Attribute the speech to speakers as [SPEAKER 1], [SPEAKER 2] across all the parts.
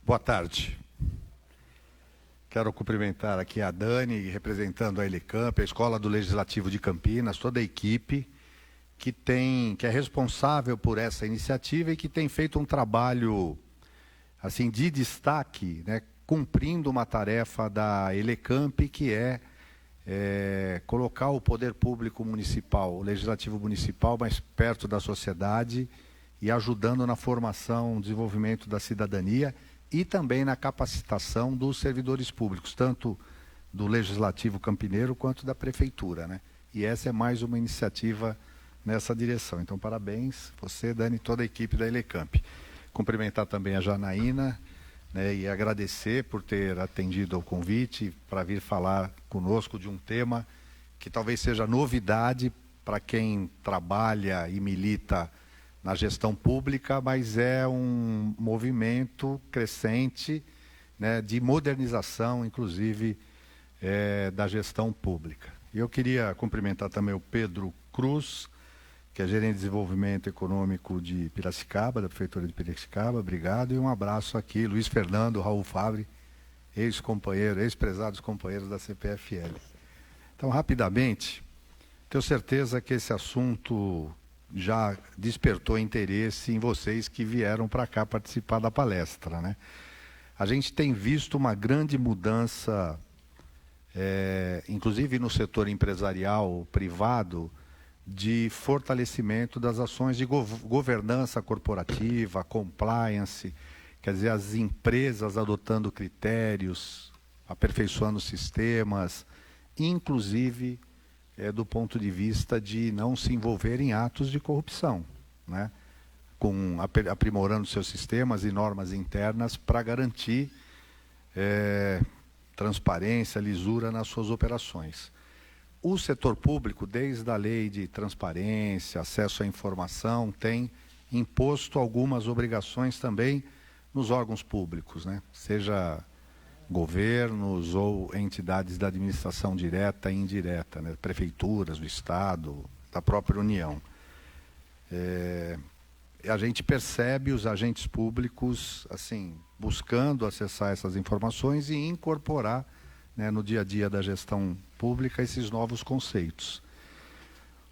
[SPEAKER 1] Boa tarde. Quero cumprimentar aqui a Dani, representando a Elecamp, a Escola do Legislativo de Campinas, toda a equipe que é responsável por essa iniciativa e que tem feito um trabalho assim, de destaque, né, cumprindo uma tarefa da Elecamp, que é colocar o poder público municipal, o legislativo municipal, mais perto da sociedade e ajudando na formação, desenvolvimento da cidadania e também na capacitação dos servidores públicos, tanto do Legislativo Campineiro quanto da Prefeitura, né? E essa é mais uma iniciativa nessa direção. Então, parabéns, você, Dani, e toda a equipe da Elecamp. Cumprimentar também a Janaína, né, e agradecer por ter atendido ao convite para vir falar conosco de um tema que talvez seja novidade para quem trabalha e milita na gestão pública, mas é um movimento crescente, né, de modernização, inclusive, da gestão pública. E eu queria cumprimentar também o Pedro Cruz, que é gerente de desenvolvimento econômico de Piracicaba, da Prefeitura de Piracicaba, obrigado, e um abraço aqui, Luiz Fernando, Raul Fabre, ex-companheiro, ex-prezados companheiros da CPFL. Então, rapidamente, tenho certeza que esse assunto já despertou interesse em vocês que vieram para cá participar da palestra, né? A gente tem visto uma grande mudança, inclusive no setor empresarial privado, de fortalecimento das ações de governança corporativa, compliance, quer dizer, as empresas adotando critérios, aperfeiçoando sistemas, inclusive do ponto de vista de não se envolver em atos de corrupção, né? Aprimorando seus sistemas e normas internas para garantir transparência, lisura nas suas operações. O setor público, desde a lei de transparência, acesso à informação, tem imposto algumas obrigações também nos órgãos públicos, né? Seja governos ou entidades da administração direta e indireta, né? Prefeituras do Estado, da própria União. A gente percebe os agentes públicos assim, buscando acessar essas informações e incorporar, né, no dia a dia da gestão pública esses novos conceitos.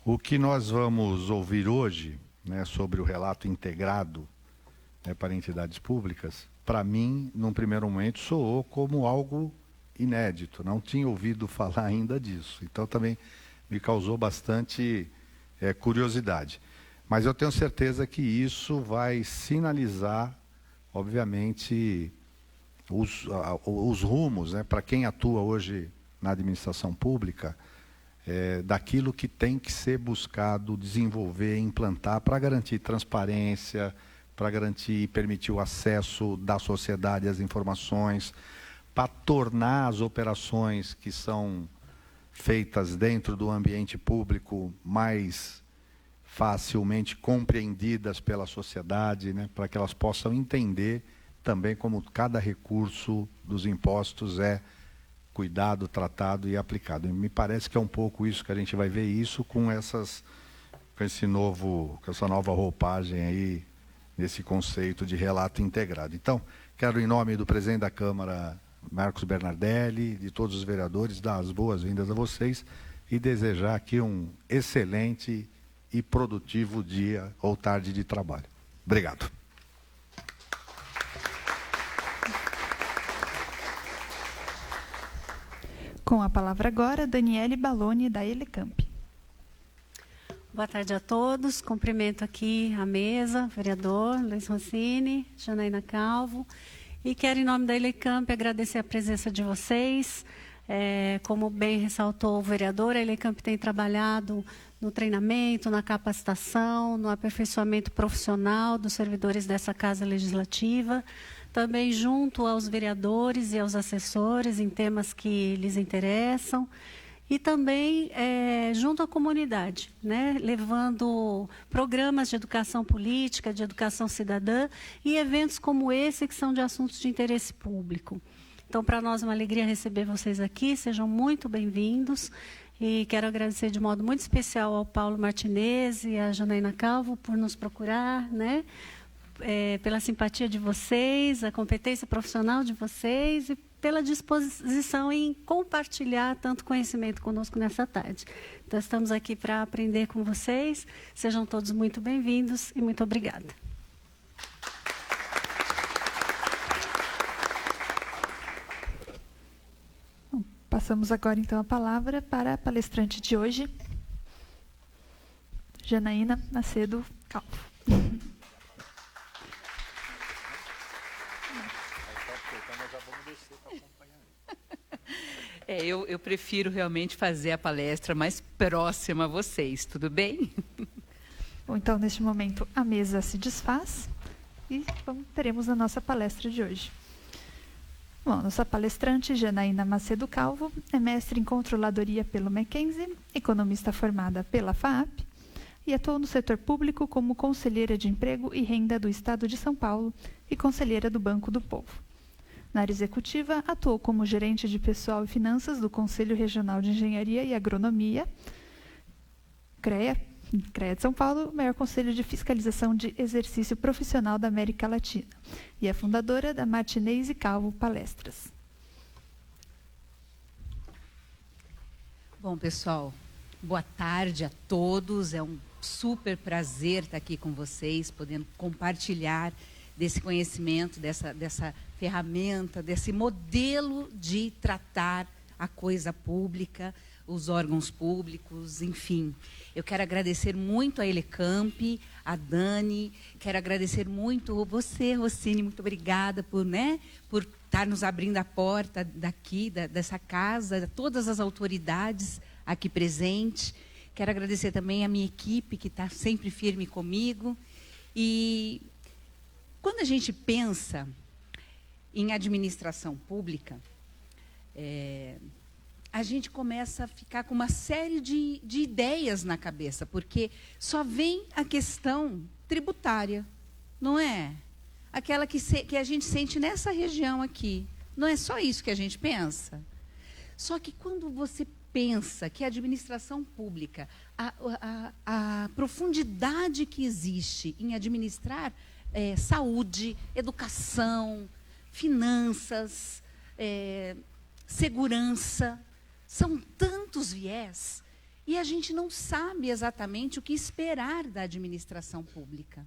[SPEAKER 1] O que nós vamos ouvir hoje, né, sobre o relato integrado, né, para entidades públicas, para mim, num primeiro momento, soou como algo inédito. Não tinha ouvido falar ainda disso. Então, também me causou bastante curiosidade. Mas eu tenho certeza que isso vai sinalizar, obviamente, os rumos, né, para quem atua hoje na administração pública, daquilo que tem que ser buscado, desenvolver, implantar para garantir transparência, para garantir e permitir o acesso da sociedade às informações, para tornar as operações que são feitas dentro do ambiente público mais facilmente compreendidas pela sociedade, né, para que elas possam entender também como cada recurso dos impostos é cuidado, tratado e aplicado. E me parece que é um pouco isso que a gente vai ver, isso com essa nova roupagem aí, nesse conceito de relato integrado. Então, quero, em nome do presidente da Câmara, Marcos Bernardelli, de todos os vereadores, dar as boas-vindas a vocês e desejar aqui um excelente e produtivo dia ou tarde de trabalho. Obrigado.
[SPEAKER 2] Com a palavra agora, Daniele Baloni, da Elecamp.
[SPEAKER 3] Boa tarde a todos. Cumprimento aqui a mesa, vereador Luiz Rossini, Janaína Calvo. E quero, em nome da Elecamp, agradecer a presença de vocês. Como bem ressaltou o vereador, a Elecamp tem trabalhado no treinamento, na capacitação, no aperfeiçoamento profissional dos servidores dessa Casa Legislativa, também junto aos vereadores e aos assessores em temas que lhes interessam, e também junto à comunidade, né, levando programas de educação política, de educação cidadã e eventos como esse que são de assuntos de interesse público. Então, para nós é uma alegria receber vocês aqui, sejam muito bem-vindos. E quero agradecer de modo muito especial ao Paulo Martinez e à Janaína Calvo por nos procurar, né, pela simpatia de vocês, a competência profissional de vocês e pela disposição em compartilhar tanto conhecimento conosco nessa tarde. Então, estamos aqui para aprender com vocês. Sejam todos muito bem-vindos e muito obrigada.
[SPEAKER 2] Bom, passamos agora, então, a palavra para a palestrante de hoje, Janaína Macedo Calvo.
[SPEAKER 4] Eu prefiro realmente fazer a palestra mais próxima a vocês, tudo bem?
[SPEAKER 2] Bom, então, neste momento, a mesa se desfaz e teremos a nossa palestra de hoje. Bom, nossa palestrante, Janaína Macedo Calvo, é mestre em controladoria pelo Mackenzie, economista formada pela FAAP e atuou no setor público como conselheira de emprego e renda do Estado de São Paulo e conselheira do Banco do Povo. Na área executiva, atuou como gerente de pessoal e finanças do Conselho Regional de Engenharia e Agronomia, CREA de São Paulo, maior conselho de fiscalização de exercício profissional da América Latina, e é fundadora da Martinez e Calvo Palestras.
[SPEAKER 4] Bom, pessoal, boa tarde a todos. É um super prazer estar aqui com vocês, podendo compartilhar desse conhecimento, dessa ferramenta, desse modelo de tratar a coisa pública, os órgãos públicos, enfim. Eu quero agradecer muito a Elecamp, a Dani, quero agradecer muito você, Rossini, muito obrigada por estar nos abrindo a porta daqui, dessa casa, todas as autoridades aqui presentes. Quero agradecer também a minha equipe, que está sempre firme comigo. E quando a gente pensa em administração pública, a gente começa a ficar com uma série de ideias na cabeça, porque só vem a questão tributária, não é? Aquela que a gente sente nessa região aqui. Não é só isso que a gente pensa? Só que quando você pensa que a administração pública, a profundidade que existe em administrar saúde, educação, finanças, segurança, são tantos viés, e a gente não sabe exatamente o que esperar da administração pública.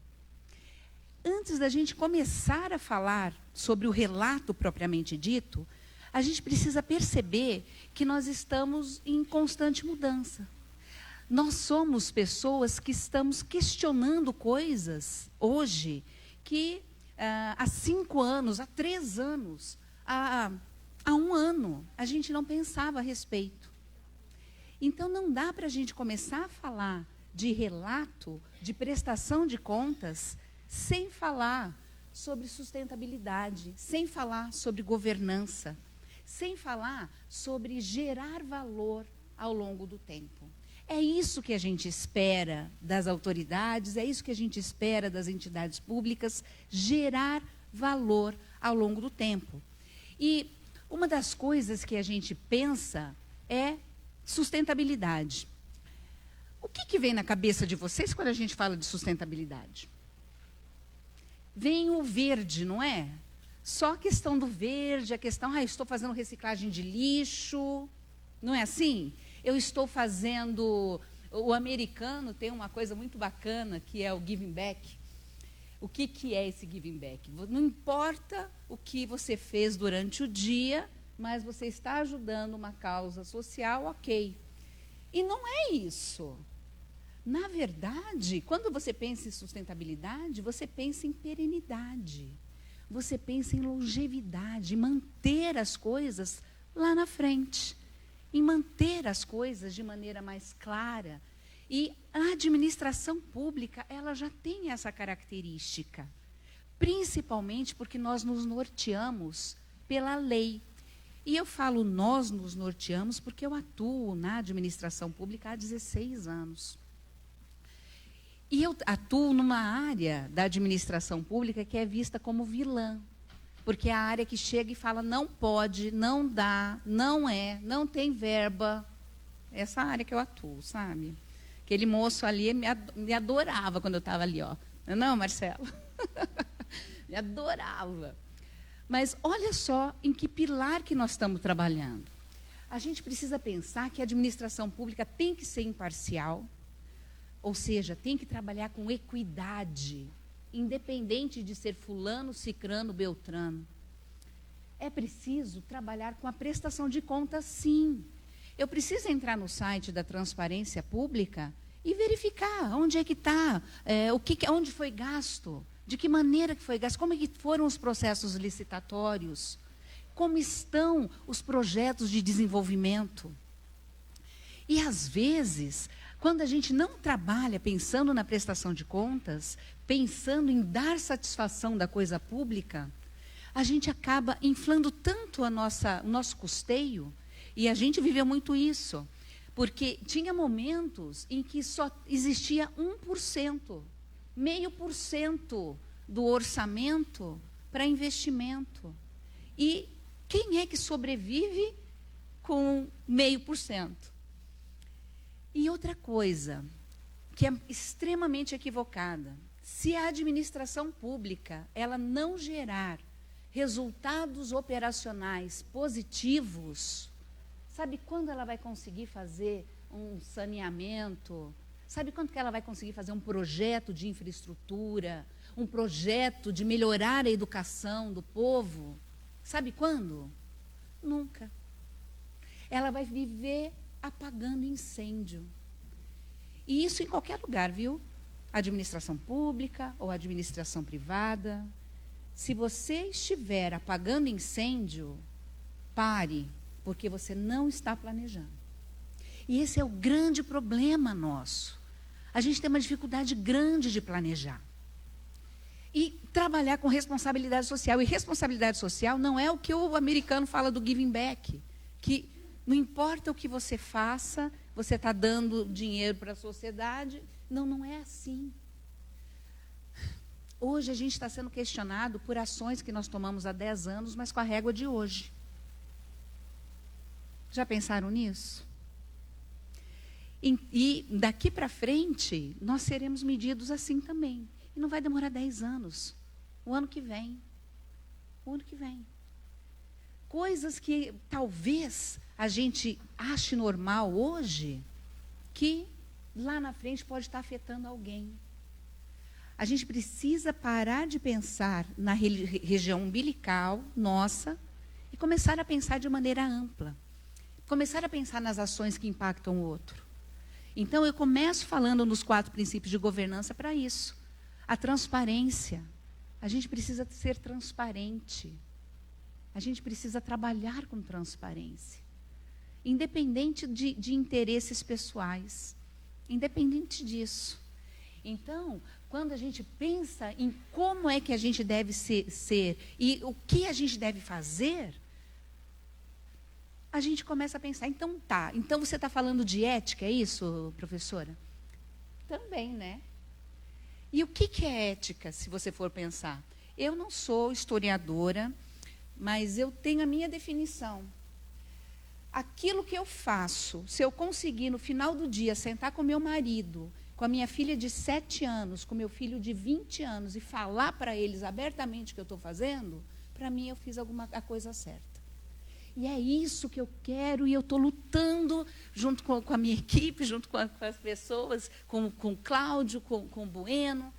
[SPEAKER 4] Antes da gente começar a falar sobre o relato propriamente dito, a gente precisa perceber que nós estamos em constante mudança. Nós somos pessoas que estamos questionando coisas hoje que há 5 anos, há 3 anos, há 1 ano, a gente não pensava a respeito. Então, não dá para a gente começar a falar de relato, de prestação de contas, sem falar sobre sustentabilidade, sem falar sobre governança, sem falar sobre gerar valor ao longo do tempo. É isso que a gente espera das autoridades, é isso que a gente espera das entidades públicas, gerar valor ao longo do tempo. E uma das coisas que a gente pensa é sustentabilidade. O que vem na cabeça de vocês quando a gente fala de sustentabilidade? Vem o verde, não é? Só a questão do verde, a questão, estou fazendo reciclagem de lixo, não é assim? Eu estou fazendo... O americano tem uma coisa muito bacana, que é o giving back. O que é esse giving back? Não importa o que você fez durante o dia, mas você está ajudando uma causa social, ok. E não é isso. Na verdade, quando você pensa em sustentabilidade, você pensa em perenidade. Você pensa em longevidade, em manter as coisas lá na frente, em manter as coisas de maneira mais clara. E a administração pública, ela já tem essa característica, principalmente porque nós nos norteamos pela lei. E eu falo nós nos norteamos porque eu atuo na administração pública há 16 anos. E eu atuo numa área da administração pública que é vista como vilã, porque é a área que chega e fala não pode, não dá, não tem verba. Essa área que eu atuo, sabe? Aquele moço ali me adorava quando eu estava ali, ó. Não, Marcelo? Me adorava. Mas olha só em que pilar que nós estamos trabalhando. A gente precisa pensar que a administração pública tem que ser imparcial, ou seja, tem que trabalhar com equidade, independente de ser fulano, cicrano, beltrano. É preciso trabalhar com a prestação de contas, sim. Eu preciso entrar no site da Transparência Pública e verificar onde é que está, onde foi gasto, de que maneira que foi gasto, como é que foram os processos licitatórios, como estão os projetos de desenvolvimento. E, às vezes, quando a gente não trabalha pensando na prestação de contas, pensando em dar satisfação da coisa pública, a gente acaba inflando tanto o nosso custeio, e a gente viveu muito isso, porque tinha momentos em que só existia 1%, 0,5% do orçamento para investimento. E quem é que sobrevive com 0,5%? E outra coisa, que é extremamente equivocada, se a administração pública ela não gerar resultados operacionais positivos, sabe quando ela vai conseguir fazer um saneamento? Sabe quando que ela vai conseguir fazer um projeto de infraestrutura, um projeto de melhorar a educação do povo? Sabe quando? Nunca. Ela vai viver apagando incêndio. E isso em qualquer lugar, viu? Administração pública ou administração privada. Se você estiver apagando incêndio, pare, porque você não está planejando. E esse é o grande problema nosso. A gente tem uma dificuldade grande de planejar. E trabalhar com responsabilidade social. E responsabilidade social não é o que o americano fala do giving back, que não importa o que você faça, você está dando dinheiro para a sociedade. Não, não é assim. Hoje a gente está sendo questionado por ações que nós tomamos há 10 anos, mas com a régua de hoje. Já pensaram nisso? E daqui para frente, nós seremos medidos assim também. E não vai demorar 10 anos. O ano que vem. O ano que vem. Coisas que talvez a gente ache normal hoje, que lá na frente pode estar afetando alguém. A gente precisa parar de pensar na região umbilical nossa e começar a pensar de maneira ampla. Começar a pensar nas ações que impactam o outro. Então, eu começo falando nos 4 princípios de governança para isso. A transparência. A gente precisa ser transparente. A gente precisa trabalhar com transparência. Independente de interesses pessoais. Independente disso. Então, quando a gente pensa em como é que a gente deve ser e o que a gente deve fazer, a gente começa a pensar, então você está falando de ética, é isso, professora? Também, né? E o que é ética, se você for pensar? Eu não sou historiadora, mas eu tenho a minha definição. Aquilo que eu faço, se eu conseguir no final do dia sentar com meu marido, com a minha filha de 7 anos, com meu filho de 20 anos e falar para eles abertamente o que eu estou fazendo, para mim eu fiz a coisa certa. E é isso que eu quero, e eu estou lutando junto com a minha equipe, junto com as pessoas, com o Cláudio, com o Bueno,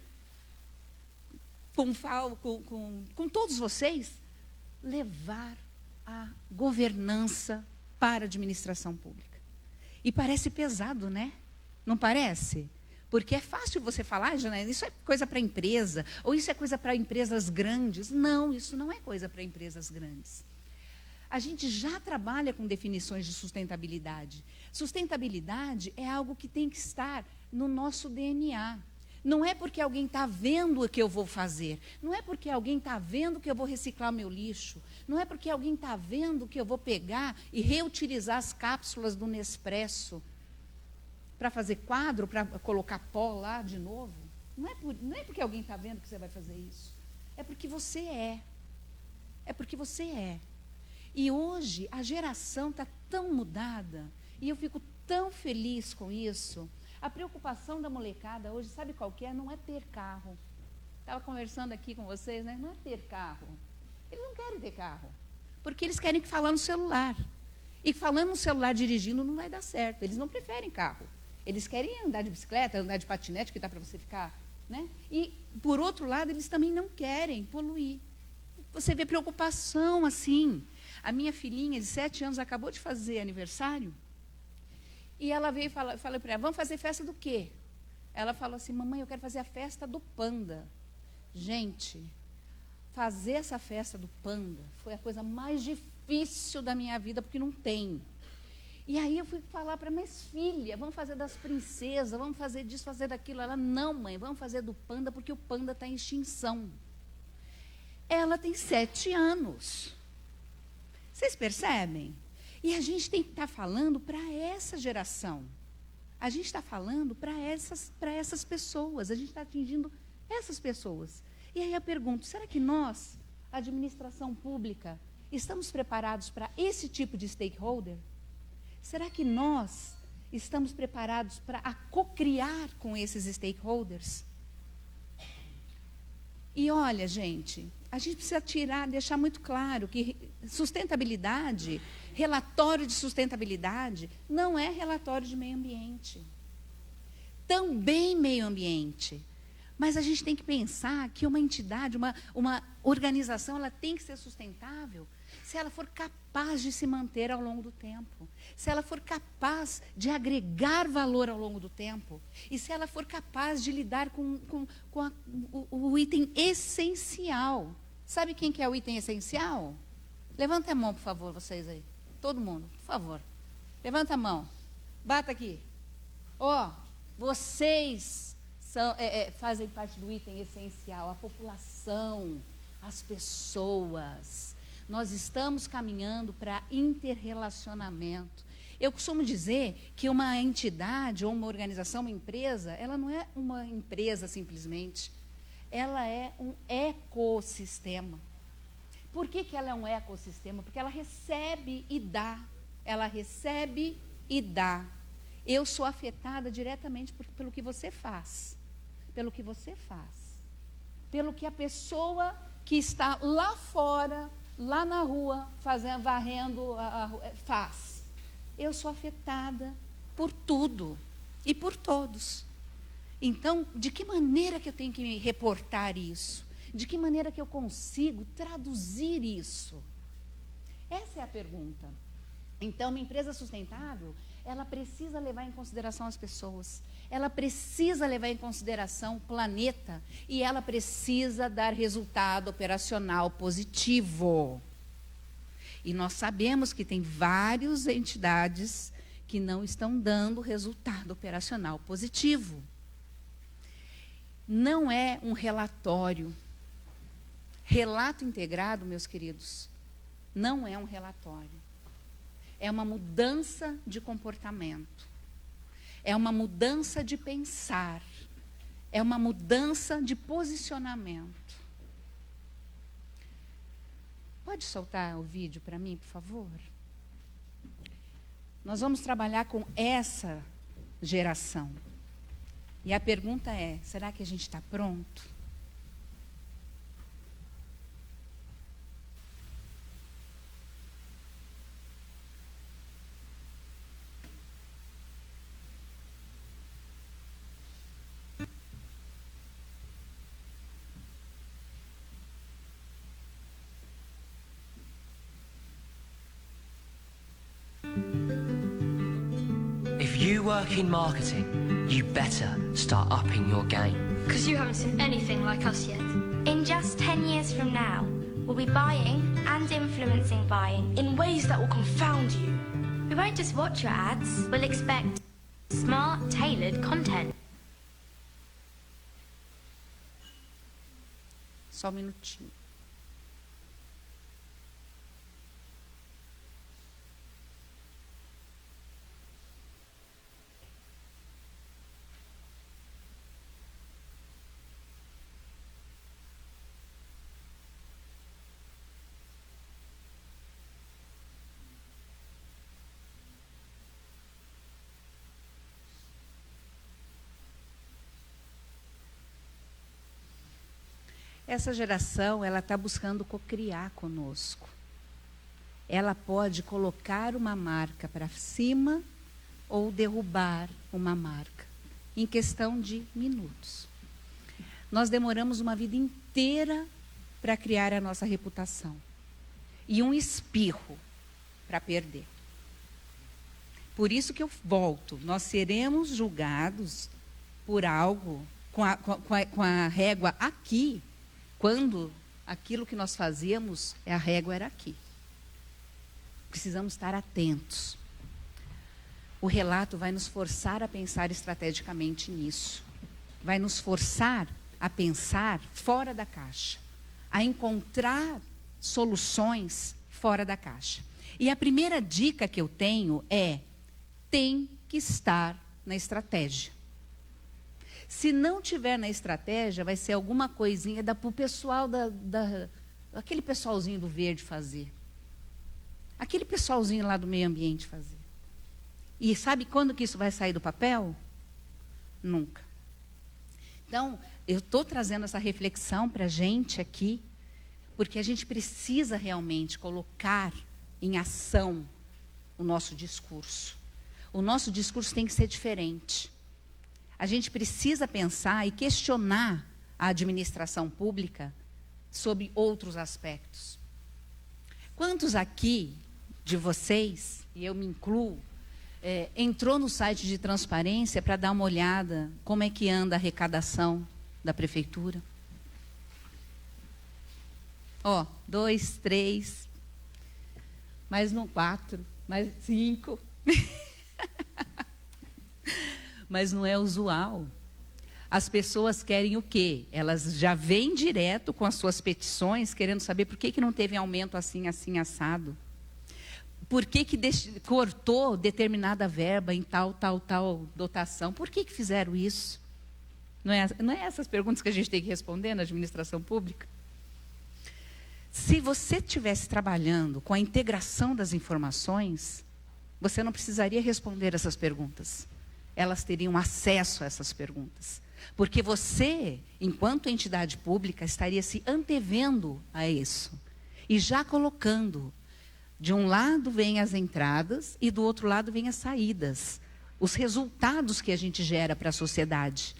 [SPEAKER 4] com todos vocês, levar a governança para a administração pública. E parece pesado, né? Não parece? Porque é fácil você falar, Janaína, isso é coisa para empresa, ou isso é coisa para empresas grandes. Não, isso não é coisa para empresas grandes. A gente já trabalha com definições de sustentabilidade. Sustentabilidade é algo que tem que estar no nosso DNA. Não é porque alguém está vendo o que eu vou fazer. Não é porque alguém está vendo que eu vou reciclar o meu lixo. Não é porque alguém está vendo que eu vou pegar e reutilizar as cápsulas do Nespresso para fazer quadro, para colocar pó lá de novo. Não é porque alguém está vendo que você vai fazer isso. É porque você é. É porque você é. E hoje a geração está tão mudada, e eu fico tão feliz com isso. A preocupação da molecada hoje, sabe qual que é? Não é ter carro. Estava conversando aqui com vocês, né? Não é ter carro. Eles não querem ter carro, porque eles querem falar no celular. E falando no celular, dirigindo, não vai dar certo. Eles não preferem carro. Eles querem andar de bicicleta, andar de patinete, que dá para você ficar, né? E, por outro lado, eles também não querem poluir. Você vê preocupação assim. A minha filhinha, de 7 anos, acabou de fazer aniversário. E ela veio e falei para ela, vamos fazer festa do quê? Ela falou assim, mamãe, eu quero fazer a festa do panda. Gente, fazer essa festa do panda foi a coisa mais difícil da minha vida, porque não tem. E aí eu fui falar para minhas filhas, vamos fazer das princesas, vamos fazer disso, fazer daquilo. Ela, não, mãe, vamos fazer do panda, porque o panda está em extinção. Ela tem 7 anos. Vocês percebem? E a gente tem que estar falando para essa geração. A gente está falando para essas pessoas. A gente está atingindo essas pessoas. E aí eu pergunto, será que nós, administração pública, estamos preparados para esse tipo de stakeholder? Será que nós estamos preparados para cocriar com esses stakeholders? E olha, gente, a gente precisa deixar muito claro que sustentabilidade, relatório de sustentabilidade, não é relatório de meio ambiente. Também meio ambiente. Mas a gente tem que pensar que uma entidade, uma organização, ela tem que ser sustentável se ela for capaz de se manter ao longo do tempo, se ela for capaz de agregar valor ao longo do tempo, e se ela for capaz de lidar com o item essencial. Sabe quem que é o item essencial? Levanta a mão, por favor, vocês aí. Todo mundo, por favor. Levanta a mão. Bata aqui. Vocês fazem parte do item essencial, a população, as pessoas. Nós estamos caminhando para interrelacionamento. Eu costumo dizer que uma entidade, ou uma organização, uma empresa, ela não é uma empresa simplesmente. Ela é um ecossistema. Por que ela é um ecossistema? Porque ela recebe e dá. Ela recebe e dá. Eu sou afetada diretamente pelo que você faz. Pelo que você faz. Pelo que a pessoa que está lá fora, lá na rua, varrendo a rua, faz. Eu sou afetada por tudo e por todos. Então, de que maneira que eu tenho que me reportar isso? De que maneira que eu consigo traduzir isso? Essa é a pergunta. Então, uma empresa sustentável, ela precisa levar em consideração as pessoas, ela precisa levar em consideração o planeta e ela precisa dar resultado operacional positivo. E nós sabemos que tem várias entidades que não estão dando resultado operacional positivo. Não é um relatório. Relato integrado, meus queridos, não é um relatório. É uma mudança de comportamento. É uma mudança de pensar. É uma mudança de posicionamento. Pode soltar o vídeo para mim, por favor? Nós vamos trabalhar com essa geração. E a pergunta é, será que a gente está pronto?
[SPEAKER 5] If you work in marketing, you better start upping your game.
[SPEAKER 6] Because you haven't seen anything like us yet.
[SPEAKER 7] In just 10 years from now, we'll be buying and influencing buying
[SPEAKER 6] In ways that will confound you.
[SPEAKER 7] We won't just watch your ads, we'll expect smart, tailored content.
[SPEAKER 4] Só um minutinho. Essa geração, ela está buscando cocriar conosco. Ela pode colocar uma marca para cima ou derrubar uma marca em questão de minutos. Nós demoramos uma vida inteira para criar a nossa reputação e um espirro para perder. Por isso que eu volto, nós seremos julgados por algo com a régua aqui, quando aquilo que nós fazíamos, a régua era aqui. Precisamos estar atentos. O relato vai nos forçar a pensar estrategicamente nisso. Vai nos forçar a pensar fora da caixa, a encontrar soluções fora da caixa. E a primeira dica que eu tenho é: tem que estar na estratégia. Se não tiver na estratégia, vai ser alguma coisinha para o pessoal aquele pessoalzinho do verde fazer. Aquele pessoalzinho lá do meio ambiente fazer. E sabe quando que isso vai sair do papel? Nunca. Então, eu estou trazendo essa reflexão para a gente aqui, porque a gente precisa realmente colocar em ação o nosso discurso. O nosso discurso tem que ser diferente. A gente precisa pensar e questionar a administração pública sobre outros aspectos. Quantos aqui de vocês, e eu me incluo, entrou no site de transparência para dar uma olhada como é que anda a arrecadação da prefeitura? 2, 3, mais no 4, mais 5. Mas não é usual. As pessoas querem o quê? Elas já vêm direto com as suas petições, querendo saber por que não teve aumento assim, assim, assado. Por que cortou determinada verba em tal dotação? Por que fizeram isso? Não é essas perguntas que a gente tem que responder na administração pública? Se você estivesse trabalhando com a integração das informações, você não precisaria responder essas perguntas. Elas teriam acesso a essas perguntas. Porque você, enquanto entidade pública, estaria se antevendo a isso. E já colocando, de um lado vêm as entradas e do outro lado vêm as saídas. Os resultados que a gente gera para a sociedade.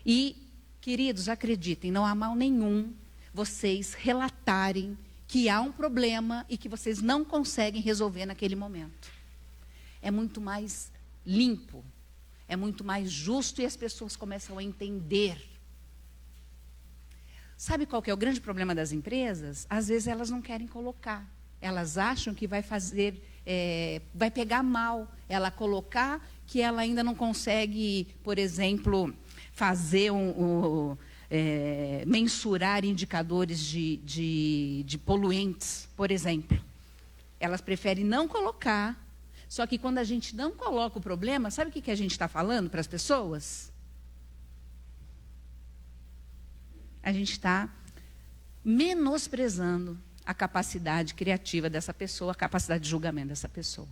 [SPEAKER 4] E, queridos, acreditem, não há mal nenhum vocês relatarem que há um problema e que vocês não conseguem resolver naquele momento. É muito mais limpo. É muito mais justo e as pessoas começam a entender. Sabe qual que é o grande problema das empresas? Às vezes elas não querem colocar. Elas acham que vai vai pegar mal ela colocar, que ela ainda não consegue, por exemplo, fazer mensurar indicadores de poluentes, por exemplo. Elas preferem não colocar. Só que quando a gente não coloca o problema, sabe o que a gente está falando para as pessoas? A gente está menosprezando a capacidade criativa dessa pessoa, a capacidade de julgamento dessa pessoa.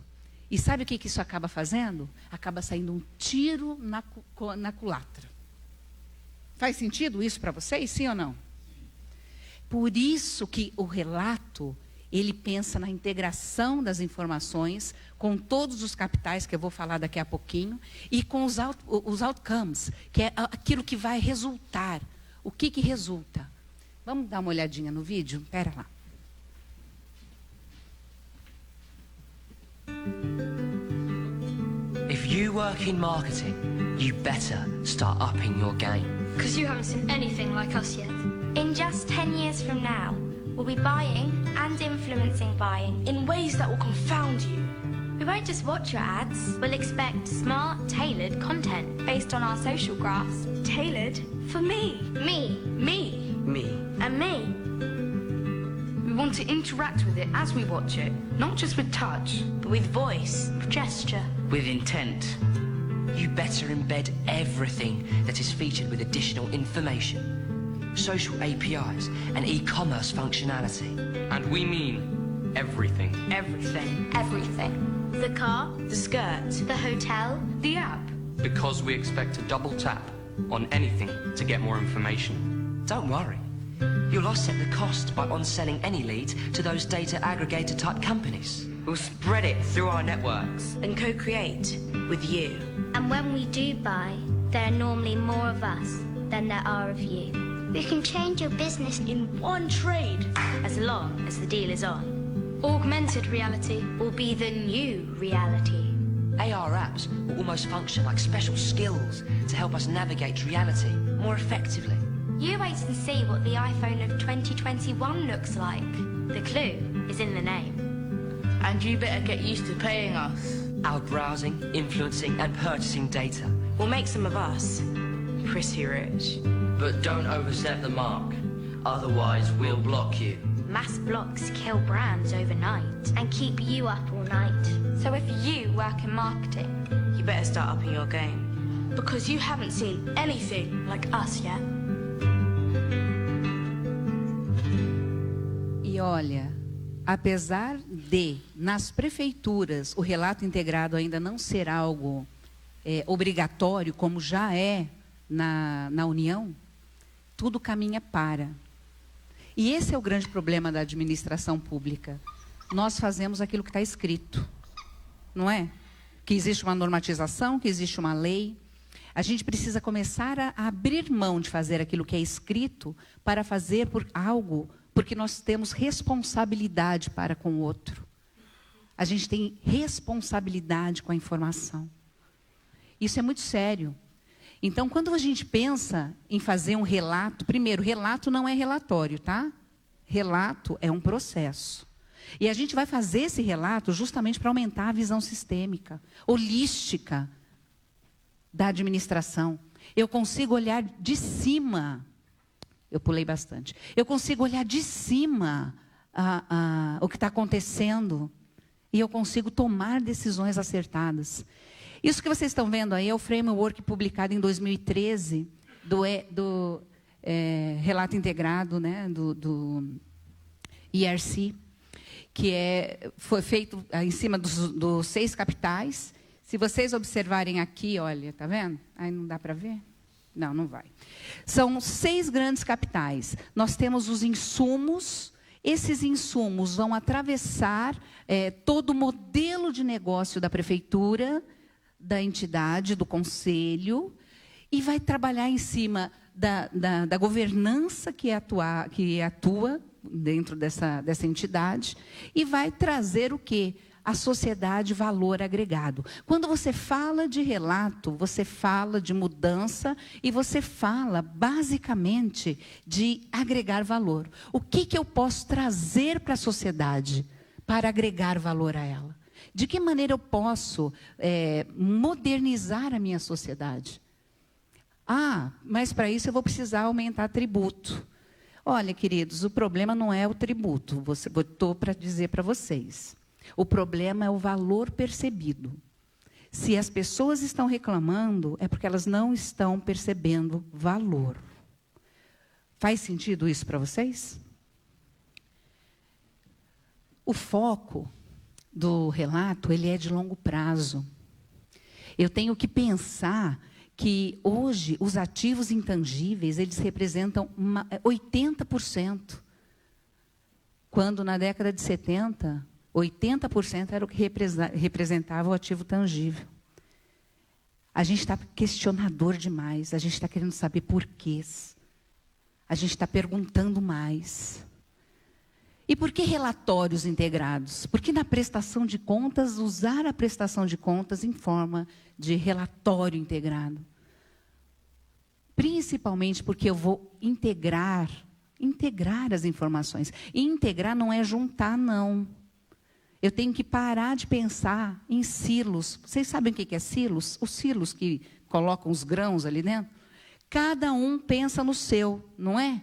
[SPEAKER 4] E sabe o que isso acaba fazendo? Acaba saindo um tiro na culatra. Faz sentido isso para vocês, sim ou não? Por isso que o relato, ele pensa na integração das informações com todos os capitais, que eu vou falar daqui a pouquinho, e com os outcomes, que é aquilo que vai resultar. O que resulta? Vamos dar uma olhadinha no vídeo? Espera lá.
[SPEAKER 5] If you work in marketing, you better start upping your game.
[SPEAKER 6] Because you haven't seen anything like us yet.
[SPEAKER 7] In just 10 years from now, we'll be buying and influencing buying.
[SPEAKER 6] In ways that will confound you.
[SPEAKER 7] We won't just watch your ads. We'll expect smart, tailored content based on our social graphs.
[SPEAKER 6] Tailored for me.
[SPEAKER 7] Me.
[SPEAKER 6] Me.
[SPEAKER 5] Me.
[SPEAKER 7] And me.
[SPEAKER 6] We want to interact with it as we watch it. Not just with touch, but with voice, with gesture.
[SPEAKER 5] With intent. You better embed everything that is featured with additional information, social APIs, and e-commerce functionality.
[SPEAKER 8] And we mean everything.
[SPEAKER 6] Everything.
[SPEAKER 7] Everything. The car.
[SPEAKER 6] The skirt.
[SPEAKER 7] The hotel.
[SPEAKER 6] The app.
[SPEAKER 8] Because we expect to double tap on anything to get more information.
[SPEAKER 5] Don't worry. You'll offset the cost by on-selling any leads to those data aggregator-type companies.
[SPEAKER 8] We'll spread it through our networks.
[SPEAKER 6] And co-create with you.
[SPEAKER 7] And when we do buy, there are normally more of us than there are of you. We can change your business in one trade, as long as the deal is on. Augmented reality will be the new reality.
[SPEAKER 5] AR apps will almost function like special skills to help us navigate reality more effectively.
[SPEAKER 7] You wait and see what the iPhone of 2021 looks like. The clue is in the name.
[SPEAKER 6] And you better get used to paying us.
[SPEAKER 5] Our browsing, influencing, and purchasing data
[SPEAKER 6] We'll make some of us pretty rich.
[SPEAKER 8] But don't overstep the mark. Otherwise, we'll block you.
[SPEAKER 7] Mass blocks kill brands overnight and keep you up all night. So if you work in marketing,
[SPEAKER 6] You better start upping your game. Because you haven't seen anything like us yet.
[SPEAKER 4] E olha, apesar de, nas prefeituras, o relato integrado ainda não ser algo obrigatório, como já é na União, tudo caminha para. E esse é o grande problema da administração pública. Nós fazemos aquilo que está escrito, não é? Que existe uma normatização, que existe uma lei. A gente precisa começar a abrir mão de fazer aquilo que é escrito para fazer por algo, porque nós temos responsabilidade para com o outro. A gente tem responsabilidade com a informação. Isso é muito sério. Então, quando a gente pensa em fazer um relato, primeiro, relato não é relatório, tá? Relato é um processo. E a gente vai fazer esse relato justamente para aumentar a visão sistêmica, holística da administração. Eu consigo olhar de cima, eu pulei bastante, eu consigo olhar de cima o que está acontecendo e eu consigo tomar decisões acertadas. Isso que vocês estão vendo aí é o framework publicado em 2013 do relato integrado, né, do IRC, que foi feito em cima dos 6 capitais. Se vocês observarem aqui, olha, tá vendo? Aí não dá para ver? Não, não vai. São 6 grandes capitais. Nós temos os insumos. Esses insumos vão atravessar todo o modelo de negócio da prefeitura, da entidade, do conselho, e vai trabalhar em cima da governança que atua dentro dessa entidade, e vai trazer o quê? A sociedade valor agregado. Quando você fala de relato, você fala de mudança e você fala, basicamente, de agregar valor. O que eu posso trazer para a sociedade para agregar valor a ela? De que maneira eu posso modernizar a minha sociedade? Ah, mas para isso eu vou precisar aumentar tributo. Olha, queridos, o problema não é o tributo, estou para dizer para vocês. O problema é o valor percebido. Se as pessoas estão reclamando, é porque elas não estão percebendo valor. Faz sentido isso para vocês? O foco do relato, ele é de longo prazo. Eu tenho que pensar que hoje os ativos intangíveis, eles representam 80%. Quando na década de 70, 80% era o que representava o ativo tangível. A gente está questionador demais, a gente está querendo saber porquês. A gente está perguntando mais. E por que relatórios integrados? Porque na prestação de contas, usar a prestação de contas em forma de relatório integrado. Principalmente porque eu vou integrar as informações. E integrar não é juntar, não. Eu tenho que parar de pensar em silos. Vocês sabem o que é silos? Os silos que colocam os grãos ali dentro? Cada um pensa no seu, não é?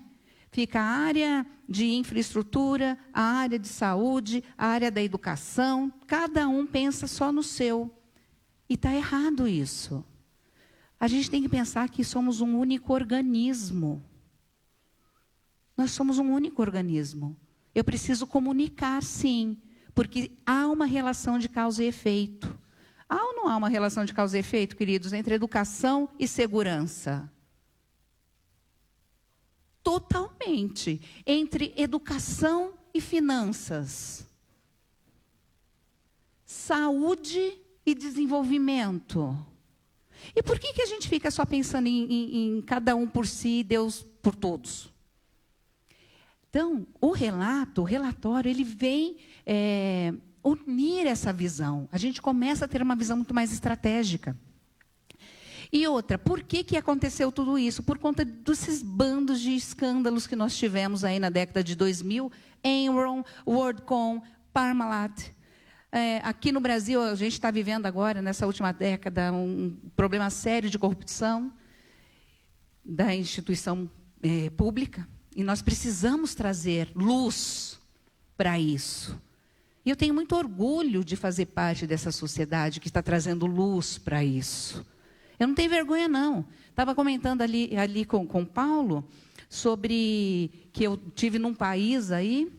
[SPEAKER 4] Fica a área de infraestrutura, a área de saúde, a área da educação. Cada um pensa só no seu. E está errado isso. A gente tem que pensar que somos um único organismo. Nós somos um único organismo. Eu preciso comunicar, sim, porque há uma relação de causa e efeito. Há ou não há uma relação de causa e efeito, queridos, entre educação e segurança? totalmente entre educação e finanças, saúde e desenvolvimento. E por que a gente fica só pensando em cada um por si e Deus por todos? Então, o relatório, ele vem unir essa visão. A gente começa a ter uma visão muito mais estratégica. E outra, por que aconteceu tudo isso? Por conta desses bandos de escândalos que nós tivemos aí na década de 2000, Enron, WorldCom, Parmalat. Aqui no Brasil, a gente está vivendo agora, nessa última década, um problema sério de corrupção da instituição pública. E nós precisamos trazer luz para isso. E eu tenho muito orgulho de fazer parte dessa sociedade que está trazendo luz para isso. Eu não tenho vergonha, não. Estava comentando ali com o Paulo sobre que eu tive num país aí,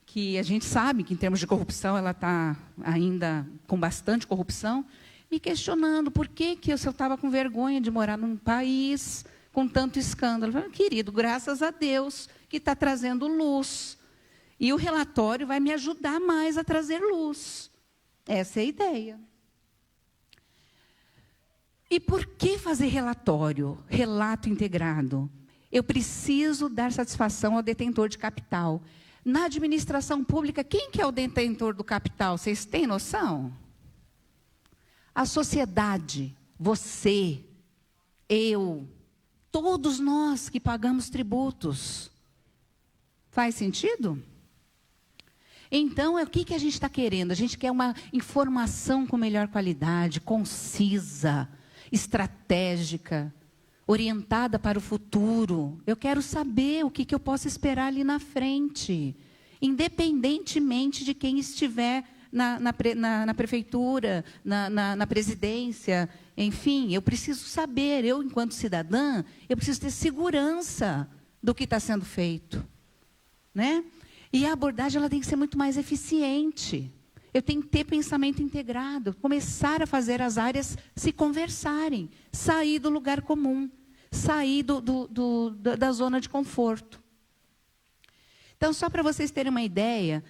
[SPEAKER 4] que a gente sabe que, em termos de corrupção, ela está ainda com bastante corrupção, me questionando por que eu estava com vergonha de morar num país com tanto escândalo. Eu falei, querido, graças a Deus que está trazendo luz. E o relatório vai me ajudar mais a trazer luz. Essa é a ideia. E por que fazer relatório, relato integrado? Eu preciso dar satisfação ao detentor de capital. Na administração pública, quem que é o detentor do capital? Vocês têm noção? A sociedade, você, eu, todos nós que pagamos tributos. Faz sentido? Então, o que a gente está querendo? A gente quer uma informação com melhor qualidade, concisa, estratégica, orientada para o futuro. Eu quero saber o que eu posso esperar ali na frente, independentemente de quem estiver na prefeitura, na presidência, enfim, eu preciso saber, eu, enquanto cidadã, eu preciso ter segurança do que está sendo feito, né? E a abordagem ela tem que ser muito mais eficiente. Eu tenho que ter pensamento integrado, começar a fazer as áreas se conversarem, sair do lugar comum, sair da zona de conforto. Então, só para vocês terem uma ideia,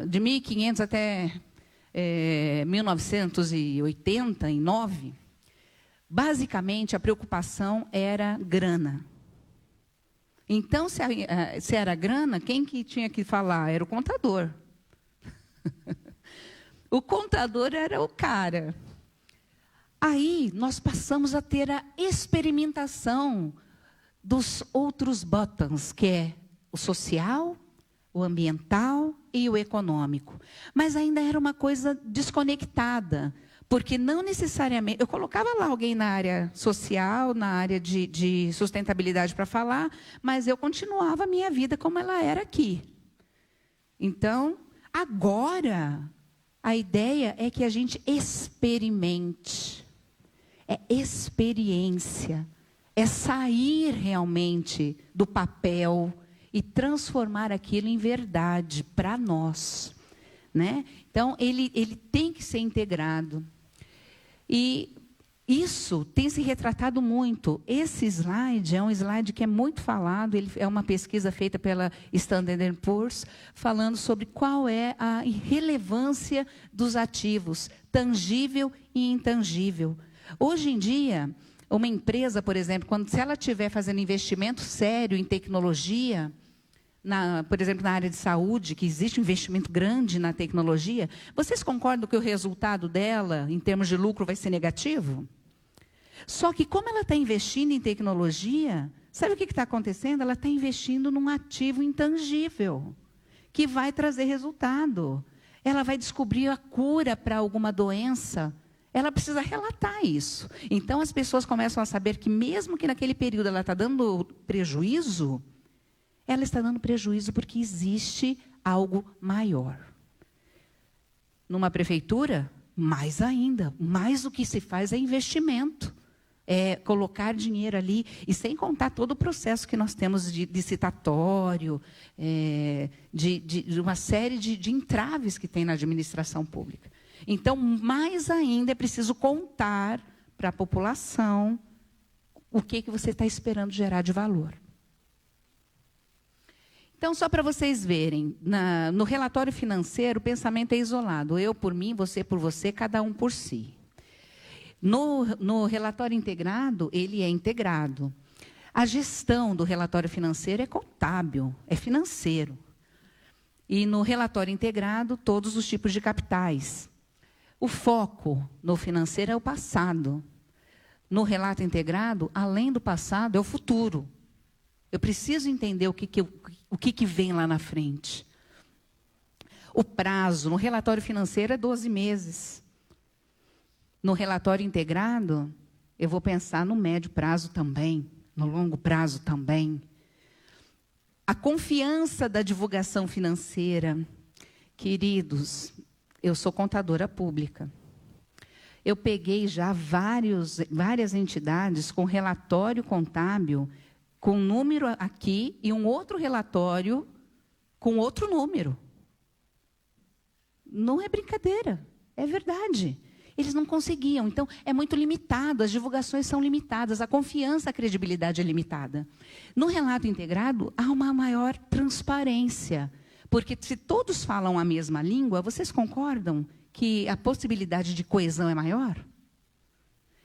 [SPEAKER 4] de 1500 até 1989, basicamente a preocupação era grana. Então, se era grana, quem que tinha que falar? Era o contador. O contador era o cara. Aí, nós passamos a ter a experimentação dos outros buttons, que é o social, o ambiental e o econômico. Mas ainda era uma coisa desconectada, porque não necessariamente... Eu colocava lá alguém na área social, na área de sustentabilidade para falar, mas eu continuava a minha vida como ela era aqui. Então, agora, a ideia é que a gente experimente. É experiência. É sair realmente do papel e transformar aquilo em verdade para nós, né? Então, ele tem que ser integrado. E isso tem se retratado muito. Esse slide é um slide que é muito falado, ele é uma pesquisa feita pela Standard & Poor's, falando sobre qual é a relevância dos ativos, tangível e intangível. Hoje em dia, uma empresa, por exemplo, se ela estiver fazendo investimento sério em tecnologia, por exemplo, na área de saúde, que existe um investimento grande na tecnologia, vocês concordam que o resultado dela, em termos de lucro, vai ser negativo? Só que, como ela está investindo em tecnologia, sabe o que está acontecendo? Ela está investindo num ativo intangível, que vai trazer resultado. Ela vai descobrir a cura para alguma doença. Ela precisa relatar isso. Então, as pessoas começam a saber que, mesmo que naquele período ela está dando prejuízo, ela está dando prejuízo porque existe algo maior. Numa prefeitura, mais ainda, mais do que se faz é investimento. É colocar dinheiro ali, e sem contar todo o processo que nós temos de licitatório, de uma série de entraves que tem na administração pública. Então, mais ainda é preciso contar para a população o que você está esperando gerar de valor. Então, só para vocês verem, no relatório financeiro, o pensamento é isolado. Eu por mim, você por você, cada um por si. No relatório integrado, ele é integrado. A gestão do relatório financeiro é contábil, é financeiro. E no relatório integrado, todos os tipos de capitais. O foco no financeiro é o passado. No relato integrado, além do passado, é o futuro. Eu preciso entender o que vem lá na frente. O prazo no relatório financeiro é 12 meses. No relatório integrado, eu vou pensar no médio prazo também, no longo prazo também. A confiança da divulgação financeira. Queridos, eu sou contadora pública. Eu peguei já várias entidades com relatório contábil, com um número aqui e um outro relatório com outro número. Não é brincadeira, é verdade. Eles não conseguiam, então é muito limitado, as divulgações são limitadas, a confiança, a credibilidade é limitada. No relato integrado, há uma maior transparência, porque se todos falam a mesma língua, vocês concordam que a possibilidade de coesão é maior?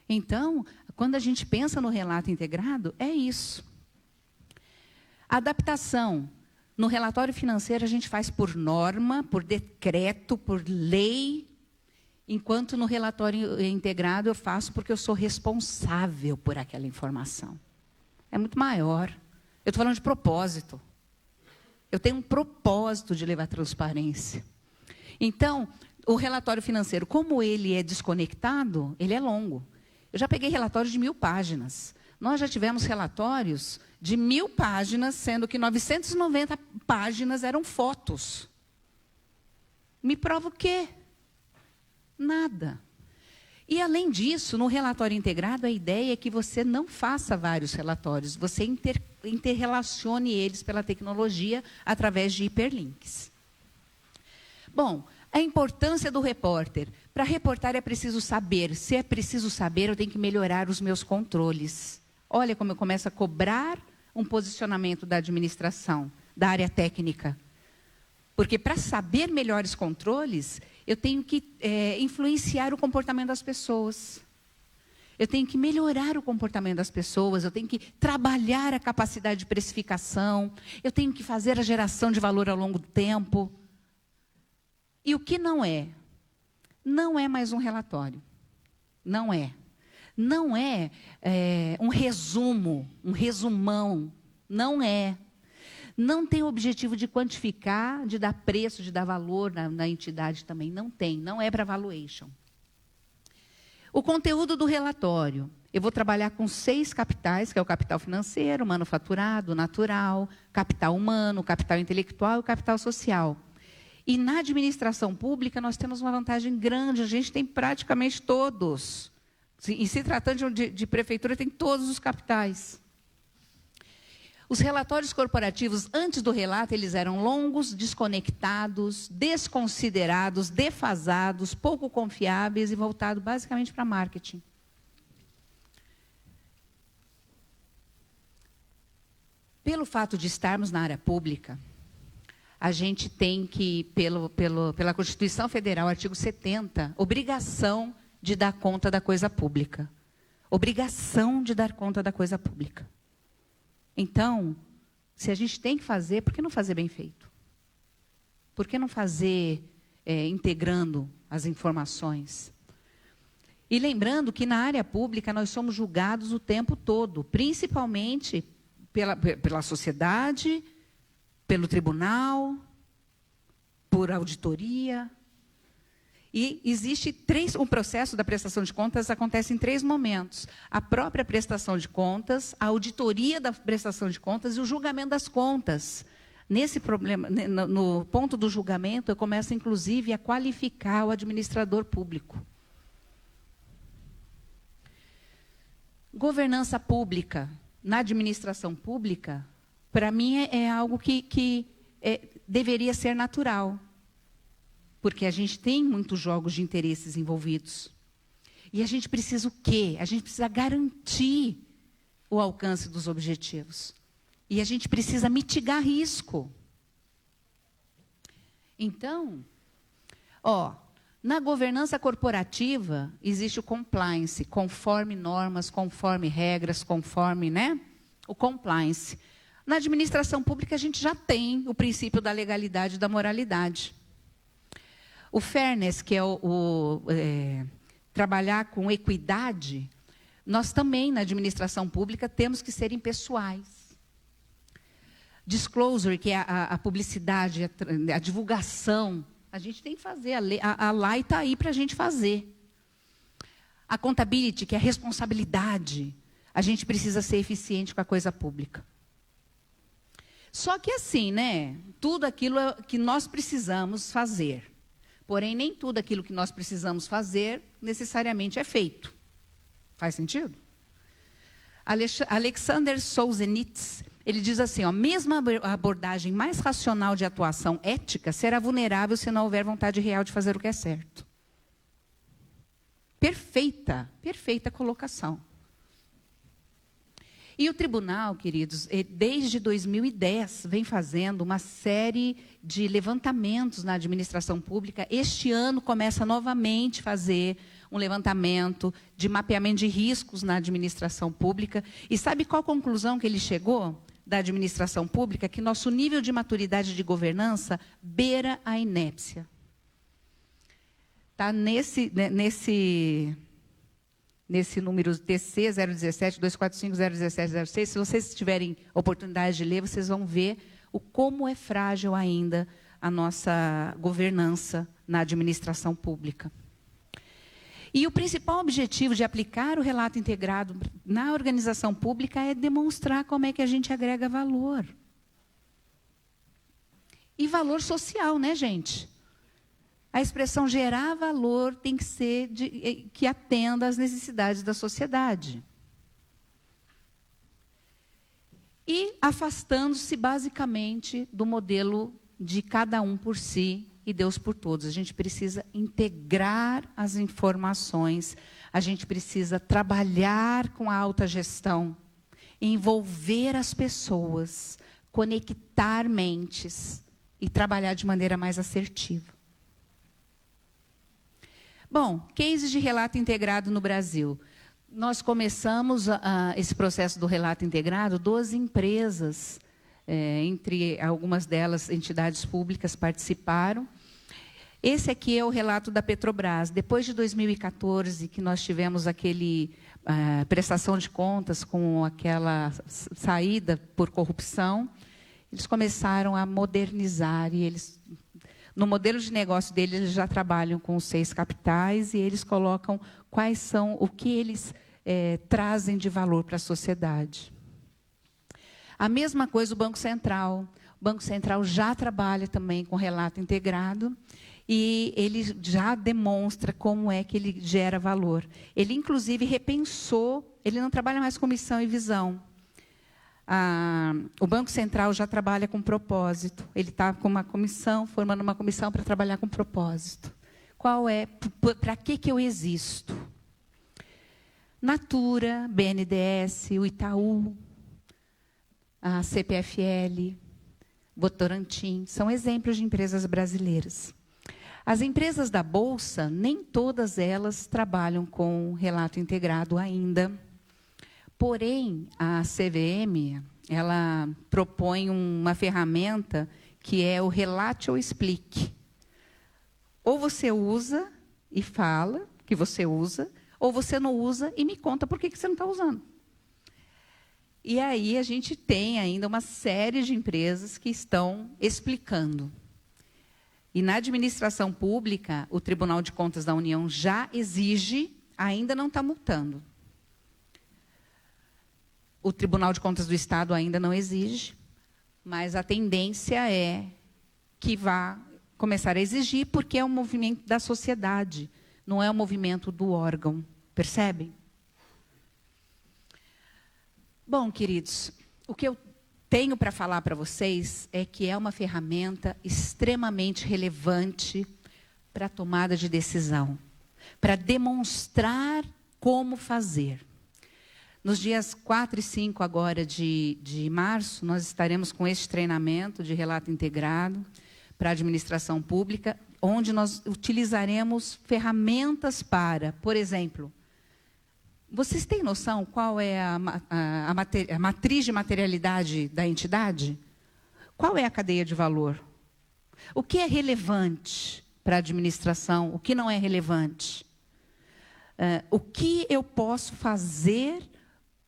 [SPEAKER 4] Então, quando a gente pensa no relato integrado, é isso. A adaptação. No relatório financeiro, a gente faz por norma, por decreto, por lei, enquanto no relatório integrado eu faço porque eu sou responsável por aquela informação. É muito maior. Eu estou falando de propósito. Eu tenho um propósito de levar transparência. Então, o relatório financeiro, como ele é desconectado, ele é longo. Eu já peguei relatórios de 1000 páginas. Nós já tivemos relatórios de 1000 páginas, sendo que 990 páginas eram fotos. Me prova o quê? Nada. E, além disso, no relatório integrado, a ideia é que você não faça vários relatórios, você interrelacione eles pela tecnologia através de hiperlinks. Bom, a importância do repórter. Para reportar é preciso saber. Se é preciso saber, eu tenho que melhorar os meus controles. Olha como eu começo a cobrar um posicionamento da administração, da área técnica. Porque para saber melhores controles, eu tenho que influenciar o comportamento das pessoas. Eu tenho que melhorar o comportamento das pessoas, eu tenho que trabalhar a capacidade de precificação, eu tenho que fazer a geração de valor ao longo do tempo. E o que não é? Não é mais um relatório. Não é. Não é, um resumo, um resumão. Não é. Não tem o objetivo de quantificar, de dar preço, de dar valor na entidade também. Não tem. Não é para valuation. O conteúdo do relatório. Eu vou trabalhar com 6 capitais, que é o capital financeiro, manufaturado, natural, capital humano, capital intelectual e o capital social. E na administração pública, nós temos uma vantagem grande, a gente tem praticamente todos. E se tratando de prefeitura, tem todos os capitais. Os relatórios corporativos, antes do relato, eles eram longos, desconectados, desconsiderados, defasados, pouco confiáveis e voltados basicamente para marketing. Pelo fato de estarmos na área pública, a gente tem que, pela Constituição Federal, artigo 70, obrigação de dar conta da coisa pública. Obrigação de dar conta da coisa pública. Então, se a gente tem que fazer, por que não fazer bem feito? Por que não fazer integrando as informações? E lembrando que na área pública nós somos julgados o tempo todo, principalmente pela sociedade, pelo tribunal, por auditoria. E existe um processo da prestação de contas acontece em 3 momentos. A própria prestação de contas, a auditoria da prestação de contas e o julgamento das contas. Nesse problema, no ponto do julgamento, eu começo, inclusive, a qualificar o administrador público. Governança pública na administração pública, para mim, é algo que deveria ser natural. Porque a gente tem muitos jogos de interesses envolvidos. E a gente precisa o quê? A gente precisa garantir o alcance dos objetivos. E a gente precisa mitigar risco. Então, na governança corporativa, existe o compliance, conforme normas, conforme regras, conforme, o compliance. Na administração pública, a gente já tem o princípio da legalidade e da moralidade. O fairness, que é trabalhar com equidade, nós também, na administração pública, temos que ser impessoais. Disclosure, que é a publicidade, a divulgação, a gente tem que fazer, a lei está aí para a gente fazer. Accountability, que é a responsabilidade, a gente precisa ser eficiente com a coisa pública. Só que assim, tudo aquilo que nós precisamos fazer, porém nem tudo aquilo que nós precisamos fazer necessariamente é feito. Faz sentido? Alexander Solzhenitsyn, ele diz assim, mesmo a abordagem mais racional de atuação ética será vulnerável se não houver vontade real de fazer o que é certo. Perfeita colocação. E o tribunal, queridos, desde 2010, vem fazendo uma série de levantamentos na administração pública. Este ano começa novamente a fazer um levantamento de mapeamento de riscos na administração pública. E sabe qual a conclusão que ele chegou da administração pública? Que nosso nível de maturidade de governança beira a inépcia. Está nesse número TC 017-245-017-06. Se vocês tiverem oportunidade de ler, vocês vão ver o como é frágil ainda a nossa governança na administração pública. E o principal objetivo de aplicar o relato integrado na organização pública é demonstrar como é que a gente agrega valor. E valor social, gente? A expressão gerar valor tem que ser que atenda às necessidades da sociedade. E afastando-se basicamente do modelo de cada um por si e Deus por todos. A gente precisa integrar as informações, a gente precisa trabalhar com a autogestão, envolver as pessoas, conectar mentes e trabalhar de maneira mais assertiva. Bom, cases de relato integrado no Brasil. Nós começamos esse processo do relato integrado, 12 empresas, entre algumas delas entidades públicas participaram. Esse aqui é o relato da Petrobras. Depois de 2014, que nós tivemos aquele prestação de contas com aquela saída por corrupção, eles começaram a modernizar e eles... No modelo de negócio deles, eles já trabalham com os 6 capitais e eles colocam quais são, o que eles trazem de valor para a sociedade. A mesma coisa o Banco Central. O Banco Central já trabalha também com relato integrado e ele já demonstra como é que ele gera valor. Ele, inclusive, repensou, ele não trabalha mais com missão e visão. O Banco Central já trabalha com propósito. Ele está com uma comissão, formando uma comissão para trabalhar com propósito. Qual é? Para que eu existo? Natura, BNDES, o Itaú, a CPFL, Votorantim, são exemplos de empresas brasileiras. As empresas da Bolsa, nem todas elas trabalham com relato integrado ainda. Porém, a CVM, ela propõe uma ferramenta que é o relate ou explique. Ou você usa e fala que você usa, ou você não usa e me conta por que você não está usando. E aí a gente tem ainda uma série de empresas que estão explicando. E na administração pública, o Tribunal de Contas da União já exige, ainda não está multando. O Tribunal de Contas do Estado ainda não exige, mas a tendência é que vá começar a exigir, porque é um movimento da sociedade, não é um movimento do órgão. Percebem? Bom, queridos, o que eu tenho para falar para vocês é que é uma ferramenta extremamente relevante para a tomada de decisão, para demonstrar como fazer. Nos dias 4 e 5 agora de março, nós estaremos com este treinamento de relato integrado para a administração pública, onde nós utilizaremos ferramentas para, por exemplo, vocês têm noção qual é a matriz de materialidade da entidade? Qual é a cadeia de valor? O que é relevante para a administração? O que não é relevante? O que eu posso fazer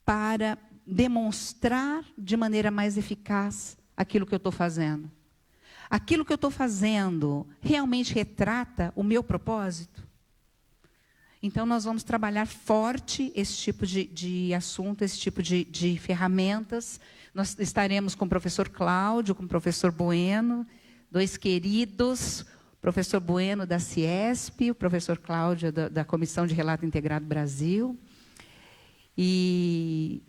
[SPEAKER 4] para demonstrar de maneira mais eficaz aquilo que eu estou fazendo? Aquilo que eu estou fazendo realmente retrata o meu propósito? Então, nós vamos trabalhar forte esse tipo de assunto, esse tipo de ferramentas. Nós estaremos com o professor Cláudio, com o professor Bueno, dois queridos, o professor Bueno da Ciesp, o professor Cláudio da Comissão de Relato Integrado Brasil. E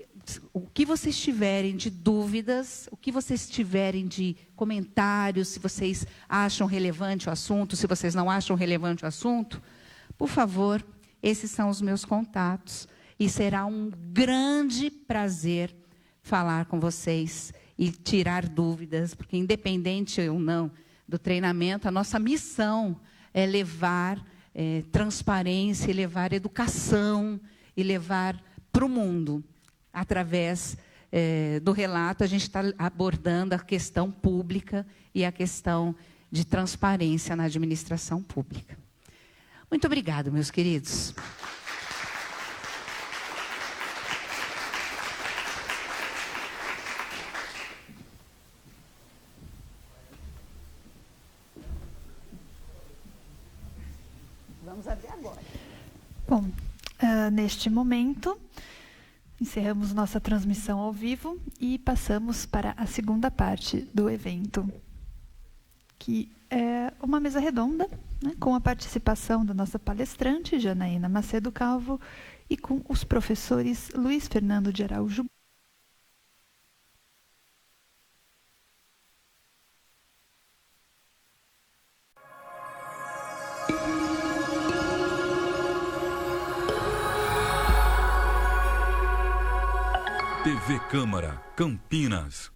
[SPEAKER 4] o que vocês tiverem de dúvidas, o que vocês tiverem de comentários, se vocês acham relevante o assunto, se vocês não acham relevante o assunto, por favor, esses são os meus contatos. E será um grande prazer falar com vocês e tirar dúvidas, porque independente ou não do treinamento, a nossa missão é levar transparência, levar educação e levar para o mundo. Através do relato, a gente está abordando a questão pública e a questão de transparência na administração pública. Muito obrigada, meus queridos. Vamos abrir agora.
[SPEAKER 2] Bom, neste momento, encerramos nossa transmissão ao vivo e passamos para a segunda parte do evento, que é uma mesa redonda, né, com a participação da nossa palestrante, Janaína Macedo Calvo, e com os professores Luiz Fernando de Araújo.
[SPEAKER 9] TV Câmara, Campinas.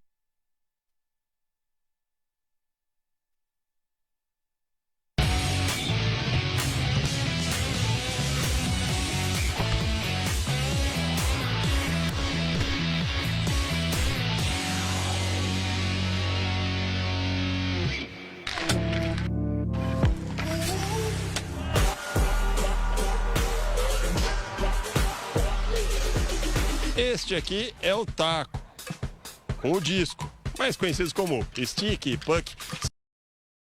[SPEAKER 10] Este aqui é o taco, com o disco, mais conhecidos como stick e puck.